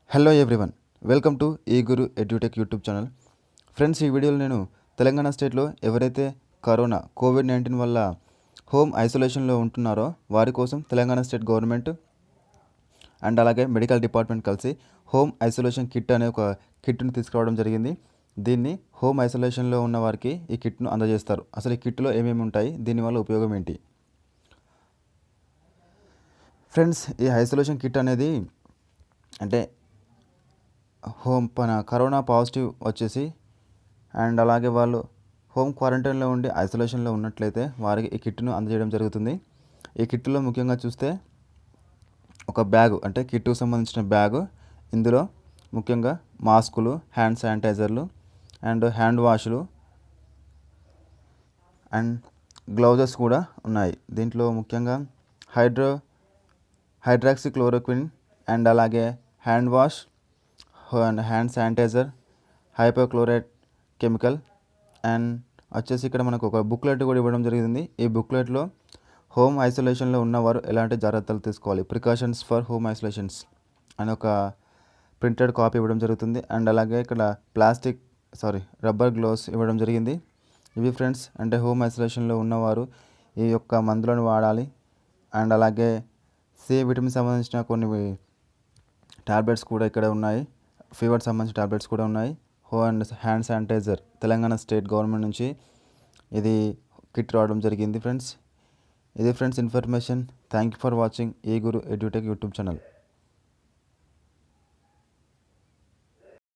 Hello everyone, welcome to eGURU EDUTECH YouTube channel. Friends, ఈ వీడియోలో నేను తెలంగాణ స్టేట్లో ఎవరైతే కోవిడ్-19 వల్ల హోమ్ ఐసోలేషన్లో ఉంటున్నారో వారి కోసం తెలంగాణ స్టేట్ గవర్నమెంట్ అండ్ అలాగే మెడికల్ డిపార్ట్మెంట్ కలిసి హోమ్ ఐసోలేషన్ కిట్ అనే ఒక కిట్ను తీసుకురావడం జరిగింది. దీన్ని హోమ్ ఐసోలేషన్లో ఉన్న వారికి ఈ కిట్ను అందజేస్తారు. అసలు ఈ కిట్లో ఏమేమి ఉంటాయి, దీనివల్ల ఉపయోగం ఏంటి? ఫ్రెండ్స్, ఈ ఐసోలేషన్ కిట్ అనేది అంటే కరోనా పాజిటివ్ వచ్చేసి అండ్ అలాగే వాళ్ళు హోమ్ క్వారంటైన్లో ఉండి ఐసోలేషన్లో ఉన్నట్లయితే వారికి ఈ కిట్ను అందజేయడం జరుగుతుంది. ఈ కిట్లో ముఖ్యంగా చూస్తే ఒక బ్యాగు, అంటే కిట్కు సంబంధించిన బ్యాగు, ఇందులో ముఖ్యంగా మాస్కులు, హ్యాండ్ శానిటైజర్లు అండ్ హ్యాండ్ వాష్లు అండ్ గ్లౌజెస్ కూడా ఉన్నాయి. దీంట్లో ముఖ్యంగా హైడ్రాక్సిక్లోరోక్విన్ అండ్ అలాగే hand wash and hand sanitiser, hypochloride chemical and వచ్చేసి ఇక్కడ మనకు ఒక బుక్లెట్ కూడా ఇవ్వడం జరిగింది. ఈ బుక్లెట్లో హోమ్ ఐసోలేషన్లో ఉన్నవారు ఎలాంటి జాగ్రత్తలు తీసుకోవాలి, ప్రికాషన్స్ ఫర్ హోమ్ ఐసోలేషన్స్ అని ఒక ప్రింటెడ్ కాపీ ఇవ్వడం జరుగుతుంది. అండ్ అలాగే ఇక్కడ రబ్బర్ గ్లోవ్స్ ఇవ్వడం జరిగింది. ఇవి ఫ్రెండ్స్, అంటే హోమ్ ఐసోలేషన్లో ఉన్నవారు ఈ యొక్క మందులను వాడాలి. అండ్ అలాగే సి విటమిన్ సంబంధించిన కొన్ని టాబ్లెట్స్ కూడా ఇక్కడ ఉన్నాయి. ఫీవర్ సంబంధించిన టాబ్లెట్స్ కూడా ఉన్నాయి. Hand sanitizer Telangana state government నుంచి ఇది కిట్ రావడం జరిగింది. ఫ్రెండ్స్, ఇది friends information. Thank you for watching eGURU EDUTECH YouTube channel.